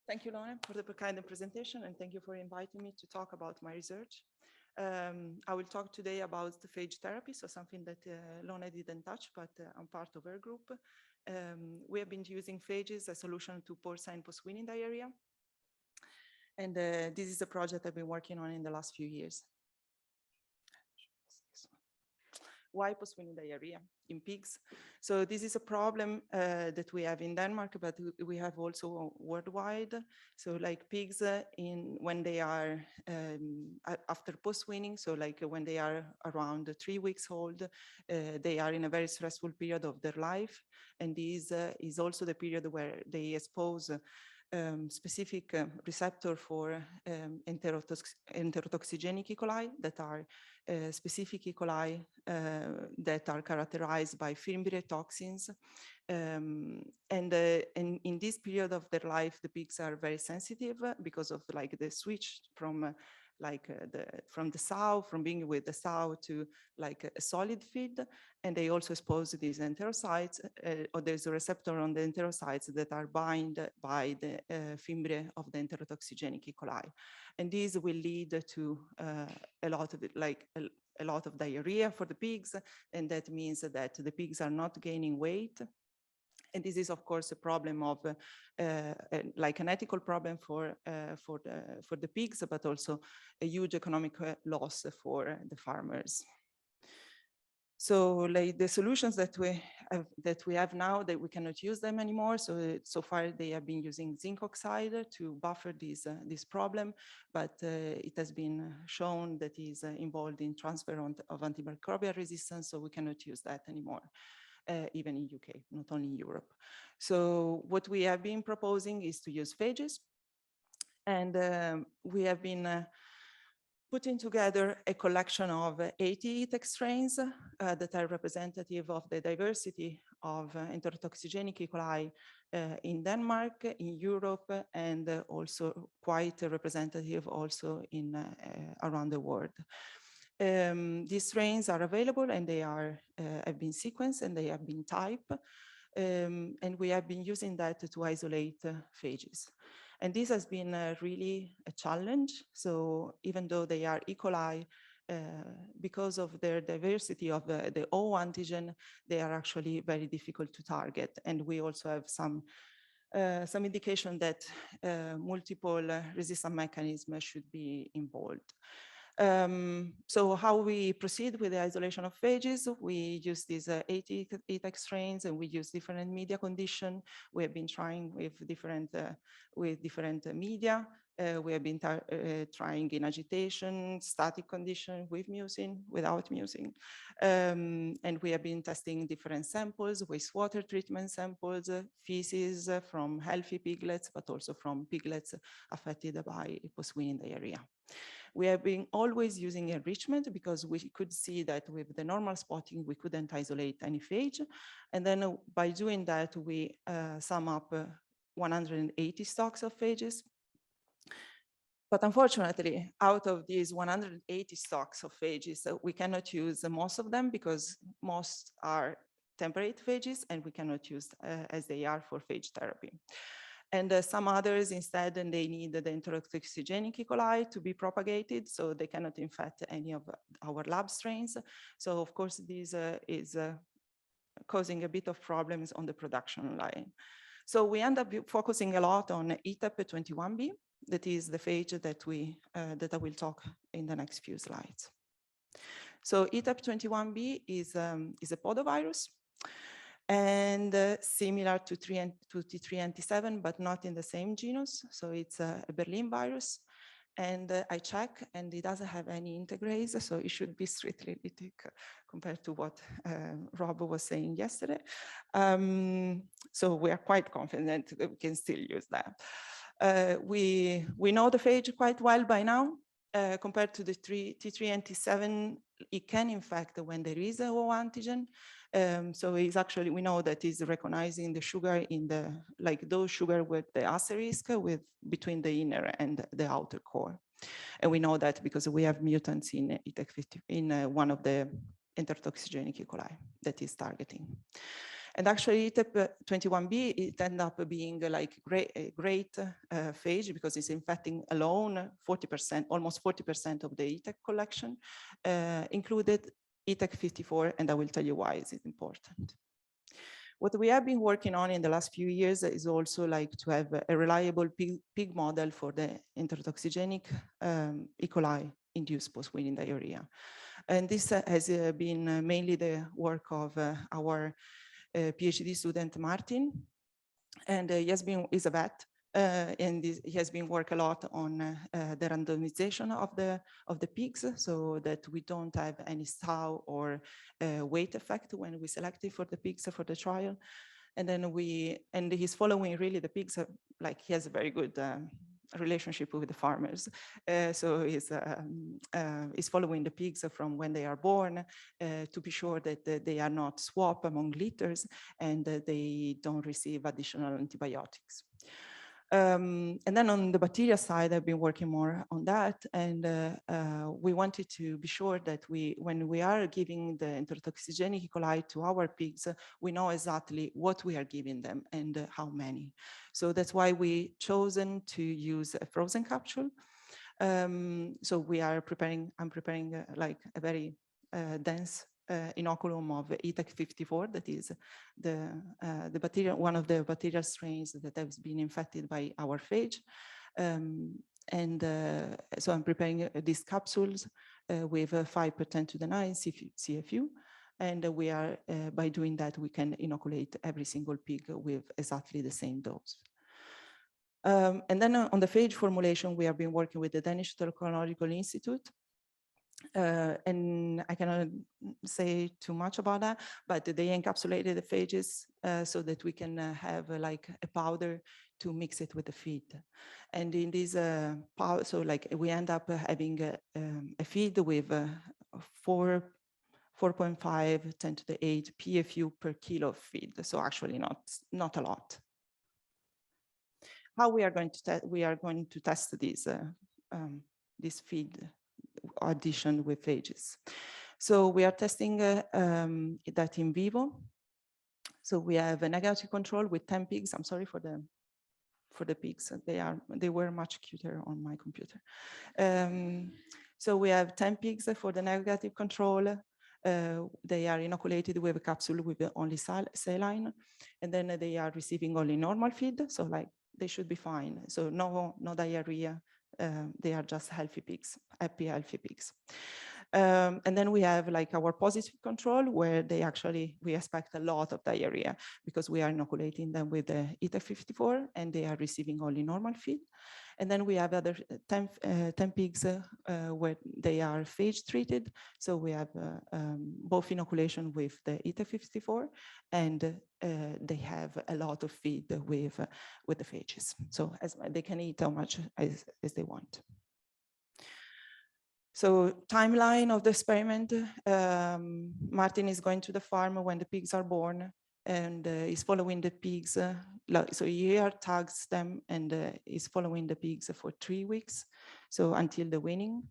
Thank you, Lone, for the kind presentation, and thank you for inviting me to talk about my research. I will talk today about the phage therapy, so something that Lone didn't touch, but I'm part of her group. We have been using phages as a solution to porcine post-weaning diarrhea. And this is a project I've been working on in the last few years. Why post-weaning diarrhea in pigs? So this is a problem that we have in Denmark, but we have also worldwide. So like pigs when they are after post-weaning, so like when they are around 3 weeks old, they are in a very stressful period of their life. And this is also the period where they expose specific receptor for enterotoxigenic E. coli that are specific E. coli that are characterized by fimbria toxins. And in this period of their life, the pigs are very sensitive because of like the switch from from the sow, from being with the sow to like a solid feed. And they also expose these enterocytes, or there's a receptor on the enterocytes that are bound by the fimbria of the enterotoxigenic E. coli. And this will lead to a lot of diarrhea for the pigs. And that means that the pigs are not gaining weight. And this is, of course, a problem of like an ethical problem for the pigs, but also a huge economic loss for the farmers. So like the solutions that we have now, that we cannot use them anymore. So far they have been using zinc oxide to buffer this problem, but it has been shown that is involved in transfer of antimicrobial resistance, so we cannot use that anymore. Even in UK, not only in Europe. So what we have been proposing is to use phages. And we have been putting together a collection of 80 ETEC strains that are representative of the diversity of enterotoxigenic E. coli in Denmark, in Europe, and also quite representative also in around the world. These strains are available, and they have been sequenced, and they have been typed, and we have been using that to isolate phages. And this has been really a challenge. So even though they are E. coli, because of their diversity of the O antigen, they are actually very difficult to target. And we also have some indication that multiple resistant mechanisms should be involved. So how we proceed with the isolation of phages, we use these 80 ETEC strains, and we use different media conditions. We have been trying with different media. We have been trying in agitation, static condition, with mucin, without mucin. And we have been testing different samples, wastewater treatment samples, feces from healthy piglets, but also from piglets affected by post-weaning diarrhea. We have been always using enrichment because we could see that with the normal spotting, we couldn't isolate any phage. And then by doing that, we sum up 180 stocks of phages. But unfortunately, out of these 180 stocks of phages, we cannot use most of them because most are temperate phages, and we cannot use as they are for phage therapy. And some others instead, and they need the enterotoxigenic E. coli to be propagated, so they cannot infect any of our lab strains. So of course, this is causing a bit of problems on the production line. So we end up focusing a lot on ETEP21B, that is the phage that I will talk in the next few slides. So ETEP21B is a podovirus, and similar to T397, but not in the same genus. So it's a Berlin virus. And I check, and it doesn't have any integrase, so it should be strictly lytic compared to what Rob was saying yesterday. So we are quite confident that we can still use that. We know the phage quite well by now. Compared to the T397, it can infect when there is a O antigen. So it's actually, we know that it's recognizing the sugar in the, like those sugar with the asterisk between the inner and the outer core. And we know that because we have mutants in ETEC50, in one of the enterotoxigenic E. coli that is targeting. And actually, TEP21B, it ended up being like a great phage because it's infecting alone 40%, almost 40% of the ETEC collection, included ETEC54, and I will tell you why it's important. What we have been working on in the last few years is also like to have a reliable pig model for the enterotoxigenic E. coli induced post-weaning diarrhea. And this has been mainly the work of our PhD student, Martin, and he's a vet, and he has been working a lot on the randomization of the pigs, so that we don't have any sow or weight effect when we selected for the pigs for the trial. And then he's following really the pigs, like he has a very good relationship with the farmers. So he's following the pigs from when they are born to be sure that they are not swapped among litters and they don't receive additional antibiotics. And then on the bacteria side, I've been working more on that. And we wanted to be sure that when we are giving the enterotoxigenic E. coli to our pigs, we know exactly what we are giving them and how many. So that's why we chosen to use a frozen capsule. So I'm preparing like a very dense inoculum of ETEC54, that is the bacteria, one of the bacterial strains that has been infected by our phage. So I'm preparing these capsules with 5 per 10 to the 9 CFU. And we are, by doing that, we can inoculate every single pig with exactly the same dose. And then on the phage formulation, we have been working with the Danish Toxicological Institute. And I cannot say too much about that, but they encapsulated the phages so that we can have like a powder to mix it with the feed. And in this powder, so like we end up having a feed with 4.5, 10 to the 8 PFU per kilo of feed. So actually not a lot. How we are going to test this feed addition with phages. So we are testing that in vivo. So we have a negative control with 10 pigs. I'm sorry for the pigs. They were much cuter on my computer. So we have 10 pigs for the negative control. They are inoculated with a capsule with only saline, and then they are receiving only normal feed. So like they should be fine. So no diarrhea. They are just healthy pigs, happy, healthy pigs. And then we have like our positive control where we expect a lot of diarrhea because we are inoculating them with the ETEC54 and they are receiving only normal feed. And then we have other 10 pigs where they are phage treated. So we have both inoculation with the ETEC54 and they have a lot of feed with the phages. So they can eat how much as they want. So timeline of the experiment, Martin is going to the farm when the pigs are born and is following the pigs. So he tags them and is following the pigs for 3 weeks. So until the weaning.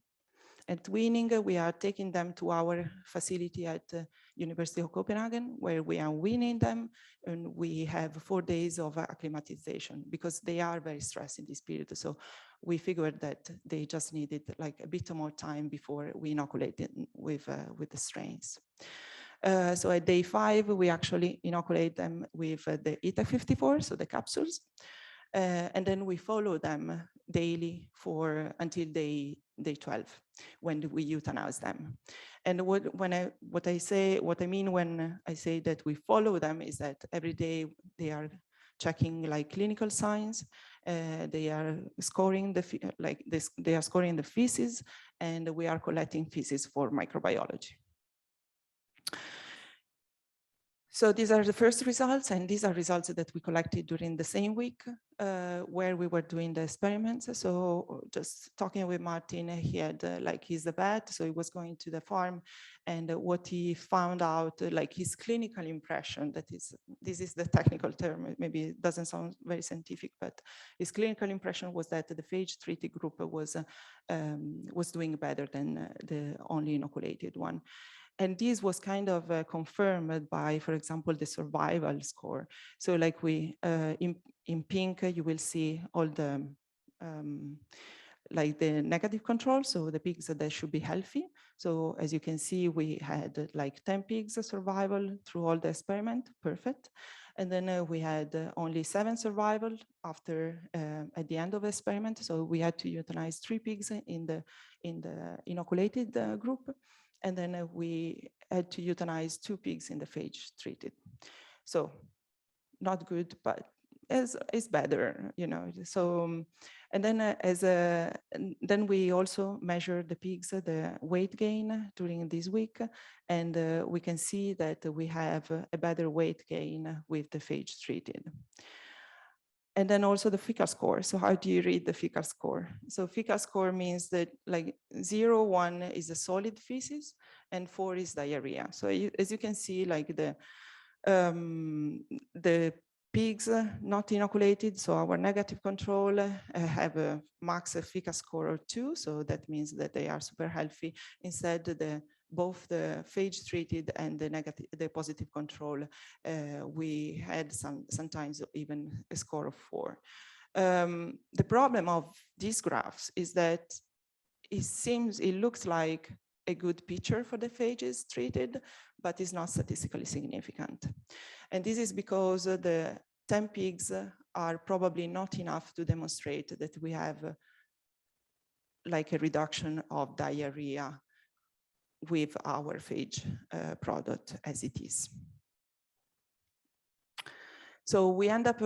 At weaning, we are taking them to our facility at University of Copenhagen, where we are weaning them, and we have 4 days of acclimatization because they are very stressed in this period. So we figured that they just needed like a bit more time before we inoculated with the strains. So at day 5, we actually inoculate them with the ETEC54, so the capsules. And then we follow them daily until day 12, when we euthanize them. And what I mean when I say that we follow them is that every day they are checking like clinical signs. They are scoring the feces, and we are collecting feces for microbiology. So these are the first results, and these are results that we collected during the same week where we were doing the experiments. So just talking with Martin, he had he's a vet, so he was going to the farm, and what he found out, like his clinical impression, this is the technical term, maybe it doesn't sound very scientific, but his clinical impression was that the phage treated group was doing better than the only inoculated one. and this was kind of confirmed by, for example, the survival score. So like in pink, you will see all the, like the negative control, so the pigs that should be healthy. So as you can see, we had like 10 pigs survival through all the experiment, perfect. And then we had only 7 survival after, at the end of the experiment. So we had to euthanize 3 pigs in the inoculated group. And then we had to euthanize 2 pigs in the phage treated. So not good, but it's better, you know. So, and then then we also measure the pigs, the weight gain during this week, and we can see that we have a better weight gain with the phage treated. And then also the FICA score. So how do you read the FICA score? So FICA score means that like 0, 1 is a solid feces and 4 is diarrhea. So as you can see, like the pigs not inoculated, so our negative control have a max FICA score of 2. So that means that they are super healthy. Instead, both the phage treated and the positive control, we had sometimes even a score of 4. The problem of these graphs is that it looks like a good picture for the phages treated, but it's not statistically significant. And this is because the 10 pigs are probably not enough to demonstrate that we have like a reduction of diarrhea with our phage product as it is. So we end up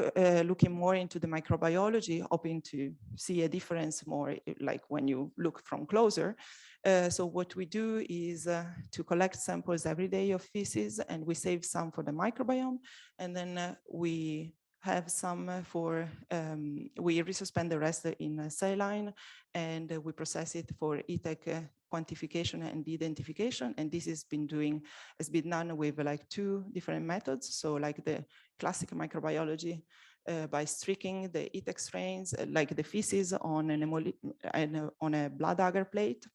looking more into the microbiology, hoping to see a difference more like when you look from closer. So what we do is to collect samples every day of feces, and we save some for the microbiome, and then we have some for, we resuspend the rest in saline, and we process it for ETEC quantification and identification. And this has been done with like 2 different methods. So like the classic microbiology by streaking the ETEC strains, like the feces on on a blood agar plate.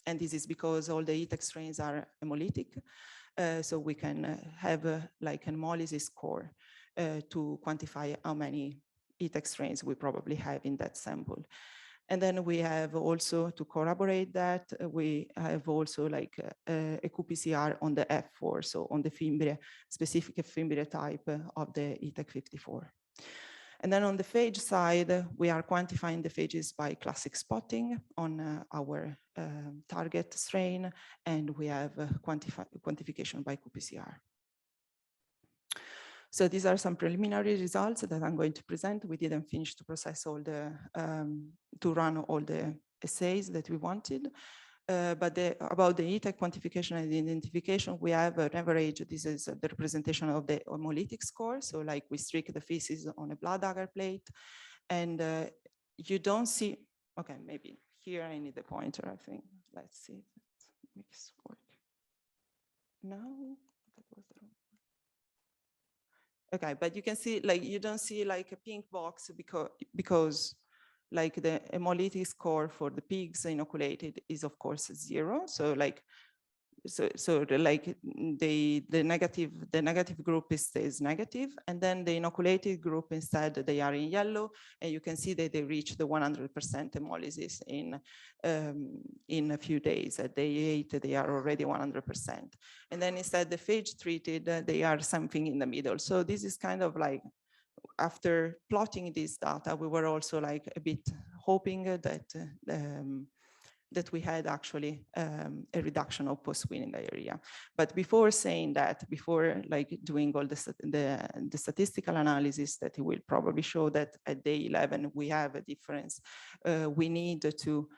And this is because all the ETEC strains are hemolytic. So we can have like an hemolysis score to quantify how many ETEC strains we probably have in that sample. And then we have also, to corroborate that, we have also like a qPCR on the F4, so on the Fimbria, specific Fimbria type of the ETEC 54. And then on the phage side, we are quantifying the phages by classic spotting on our target strain, and we have quantification by qPCR. So these are some preliminary results that I'm going to present. We didn't finish to process all the, to run all the assays that we wanted. But about the ETEC quantification and identification, we have an average. This is the representation of the hemolytic score. So like we streak the feces on a blood agar plate, and you don't see, okay, maybe here I need the pointer, I think. Let's see if it makes work. No, that was the wrong. Okay, but you can see, like, you don't see like a pink box because like the hemolytic score for the pigs inoculated is of course 0. So like, so like the negative group stays negative, and then the inoculated group instead, they are in yellow, and you can see that they reach the 100% hemolysis in a few days. At day 8, they are already 100%. And then instead the phage treated, they are something in the middle. So this is kind of like, after plotting this data, we were also like a bit hoping that we had actually a reduction of post-weaning diarrhea. But before saying that, before like doing all the statistical analysis that will probably show that at day 11 we have a difference, we need to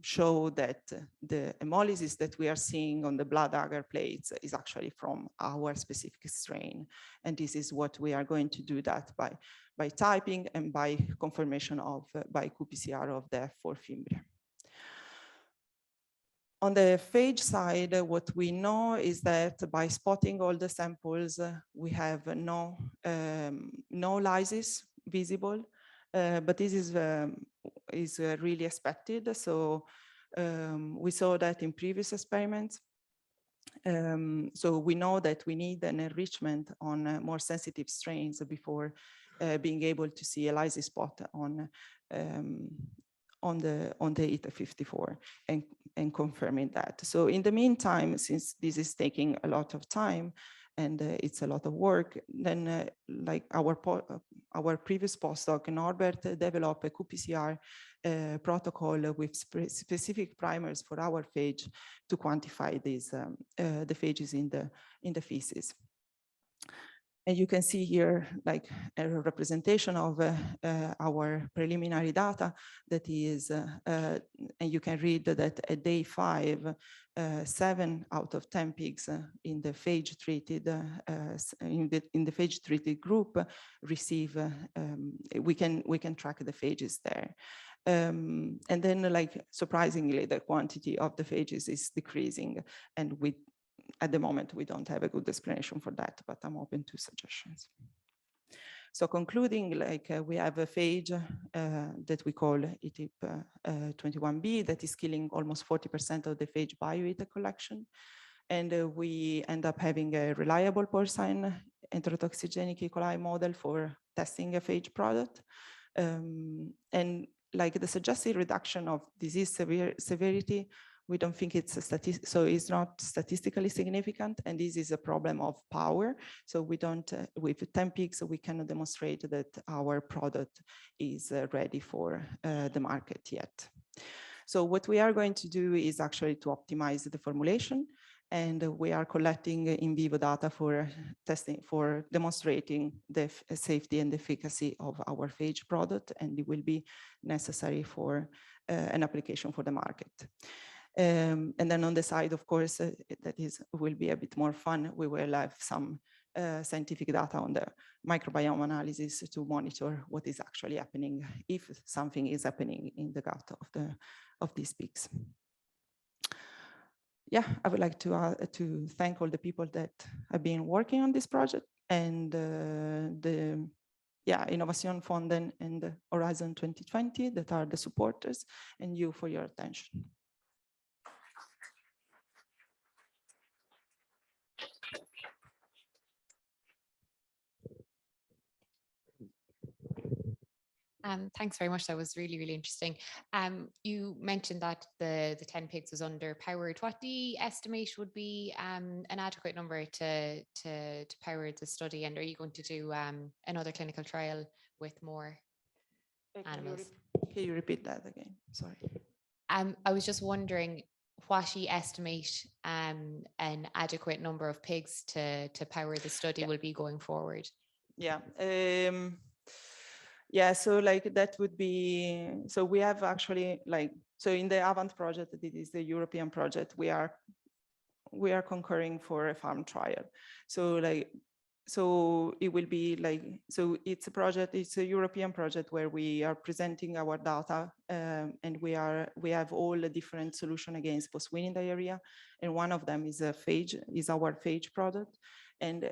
show that the hemolysis that we are seeing on the blood agar plates is actually from our specific strain. And this is what we are going to do that by typing and by confirmation of, by qPCR of the F4 Fimbria. On the phage side, what we know is that by spotting all the samples, we have no lysis visible, but this is really expected. So we saw that in previous experiments. So we know that we need an enrichment on more sensitive strains before being able to see a lysis spot on the ETA54 and confirming that. So in the meantime, since this is taking a lot of time and it's a lot of work, then like our previous postdoc, Norbert, developed a qPCR protocol with specific primers for our phage to quantify these the phages in the feces. And you can see here like a representation of our preliminary data that is, and you can read that at day 5, 7 out of 10 pigs in the phage treated in the phage treated group receive. We can track the phages there. And then, like, surprisingly, the quantity of the phages is decreasing, and at the moment, we don't have a good explanation for that, but I'm open to suggestions. So concluding, like we have a phage that we call ETIP21B that is killing almost 40% of the phage bioeta collection. And we end up having a reliable porcine enterotoxigenic E. coli model for testing a phage product. And like the suggested reduction of disease severity, we don't think so it's not statistically significant, and this is a problem of power. So we don't, with 10 pigs, we cannot demonstrate that our product is ready for the market yet. So what we are going to do is actually to optimize the formulation, and we are collecting in vivo data for testing, for demonstrating the safety and efficacy of our phage product, and it will be necessary for an application for the market. And then on the side, of course, will be a bit more fun. We will have some scientific data on the microbiome analysis to monitor what is actually happening, if something is happening in the gut of these pigs. Yeah, I would like to thank all the people that have been working on this project, and the Innovation Fonden and Horizon 2020 that are the supporters, and you for your attention. Thanks very much. That was really, really interesting. You mentioned that the 10 pigs was underpowered. What do you estimate would be an adequate number to power the study? And are you going to do another clinical trial with more animals? Can you repeat that again? Sorry. I was just wondering what you estimate an adequate number of pigs to power the study will be going forward. Yeah. Yeah, so like that would be, so we have actually so in the Avant project, that is the European project, we are concurring for a farm trial. So so it will be so it's a European project where we are presenting our data, and we have all the different solutions against post-weaning diarrhea. And one of them is our phage product. And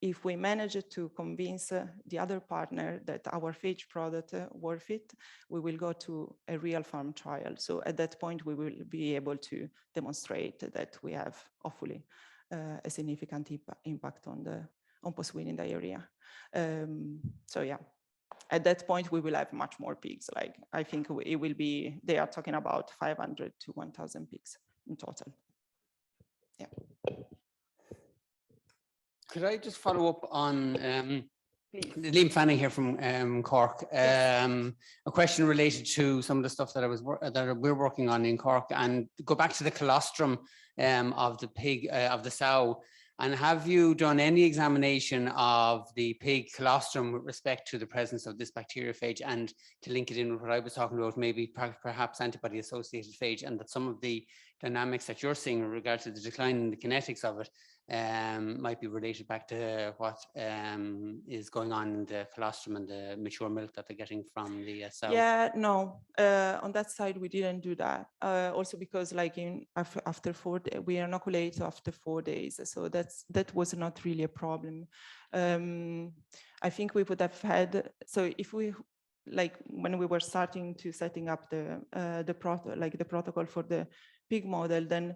if we manage to convince the other partner that our phage product worth it, we will go to a real farm trial. So at that point, we will be able to demonstrate that we have hopefully a significant impact on post-weaning diarrhea. So yeah, at that point, we will have much more pigs. Like I think it will be, they are talking about 500 to 1,000 pigs in total. Yeah. Could I just follow up on Liam Fanning here from Cork? Yes. A question related to some of the stuff that we're working on in Cork, and go back to the colostrum of the pig, of the sow. And have you done any examination of the pig colostrum with respect to the presence of this bacteriophage, and to link it in with what I was talking about, maybe perhaps antibody-associated phage, and that some of the dynamics that you're seeing in regard to the decline in the kinetics of it might be related back to what is going on in the colostrum and the mature milk that they're getting from the sow? Yeah, no, on that side, we didn't do that. Also because after 4 days, we inoculate after 4 days. So that was not really a problem. I think we would have had, so if we, when we were starting to setting up the protocol for the pig model, then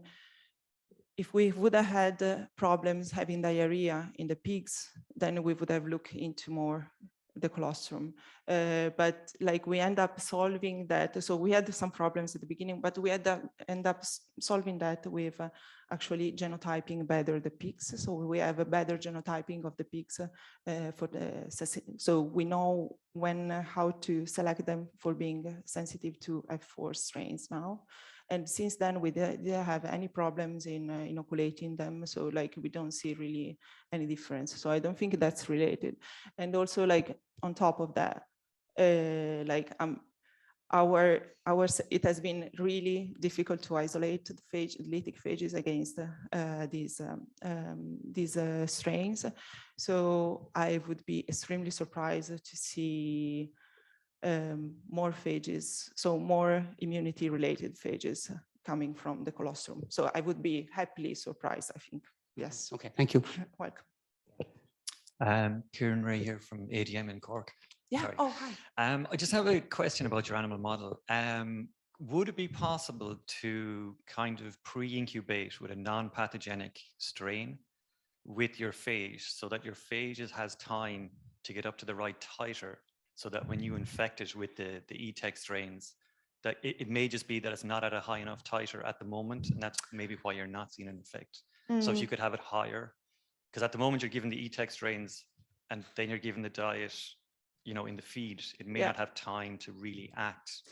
if we would have had problems having diarrhea in the pigs, then we would have looked into more the colostrum. But like we end up solving that. So we had some problems at the beginning, but we had end up solving that with actually genotyping better the pigs. So we have a better genotyping of the pigs for the, so we know when, how to select them for being sensitive to F4 strains now. And since then, we didn't have any problems in inoculating them. So like, we don't see really any difference. So I don't think that's related. And also like on top of that, like it has been really difficult to isolate the phage, lytic phages against these strains. So I would be extremely surprised to see more phages, so more immunity-related phages coming from the colostrum. So I would be happily surprised, I think. Yes. Okay, thank you. Welcome. Kieran Ray here from ADM in Cork. Yeah. Sorry. Oh, hi. I just have a question about your animal model. Would it be possible to kind of pre-incubate with a non-pathogenic strain with your phage so that your phage has time to get up to the right titer, so that when you infect it with the E-Tech strains, that it may just be that it's not at a high enough titer at the moment, and that's maybe why you're not seeing an effect. So if you could have it higher, because at the moment you're giving the E-Tech strains and then you're giving the diet, you know, in the feed, it may not have time to really act.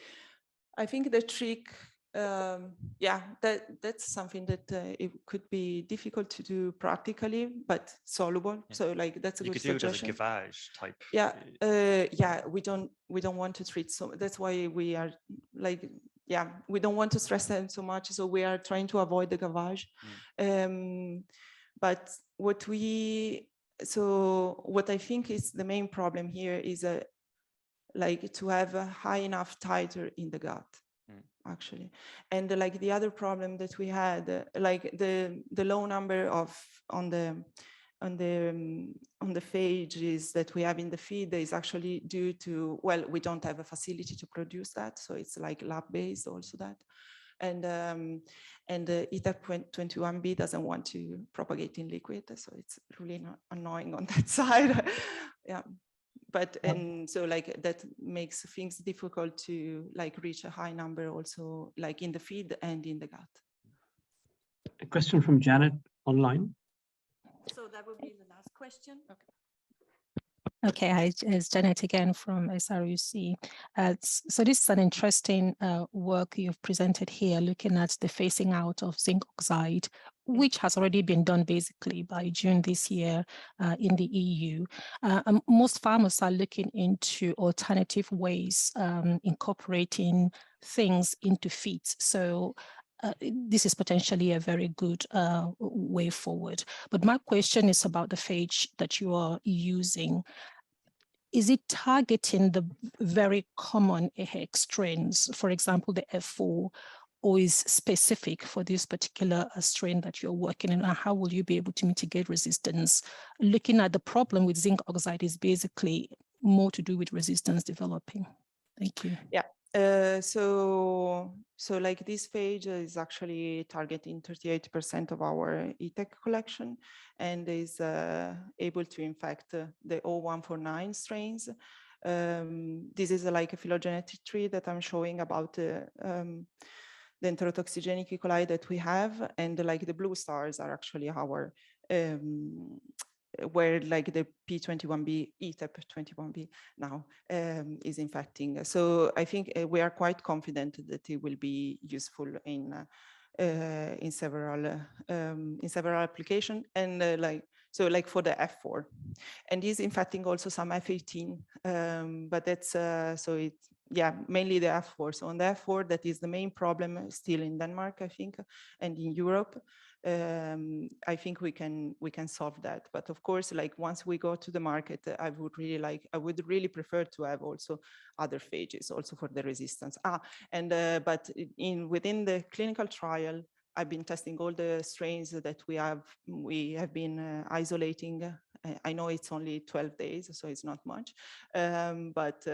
I think the trick, that's something that it could be difficult to do practically, but solvable. Yeah. So like that's a good suggestion. You could do it as a gavage type. Yeah, we don't want to treat, so that's why we are like, we don't want to stress them so much. So we are trying to avoid the gavage. But what I think is the main problem here is like to have a high enough titer in the gut, actually. And like the other problem that we had, like the low number on the phages that we have in the feed is actually due to, well, we don't have a facility to produce that. So it's like lab-based also that. And ETAP21B doesn't want to propagate in liquid. So it's really not annoying on that side. Yeah. But, and so like that makes things difficult to like reach a high number also like in the feed and in the gut. A question from Janet online. So that would be the last question. Okay. Okay, hi, it's Janet again from SRUC. So this is an interesting work you've presented here, looking at the phasing out of zinc oxide, which has already been done basically by June this year in the EU. Most farmers are looking into alternative ways incorporating things into feeds. So this is potentially a very good way forward. But my question is about the phage that you are using. Is it targeting the very common AHEC strains, for example, the F4, or is specific for this particular strain that you're working in? And how will you be able to mitigate resistance? Looking at the problem with zinc oxide is basically more to do with resistance developing. Thank you. Yeah. So like this phage is actually targeting 38% of our E-Tech collection and is able to infect the 0149 strains. This is like a phylogenetic tree that I'm showing about the enterotoxigenic E. coli that we have, and like the blue stars are actually our where like the P21B, ETAP21B now is infecting. So I think we are quite confident that it will be useful in several applications, and like for the F4, and is infecting also some F18, but that's so it. Yeah, mainly the F4. So on the F4, that is the main problem still in Denmark, I think, and in Europe. I think we can solve that. But of course, like once we go to the market, I would really prefer to have also other phages also for the resistance. But within the clinical trial, I've been testing all the strains that we have been isolating. I know it's only 12 days, so it's not much, but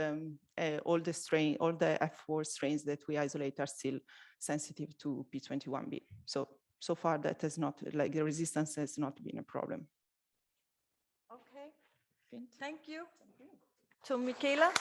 all the F4 strains that we isolate are still sensitive to P21B. So so far that has not, like the resistance has not been a problem. Okay, thank you. So Michela?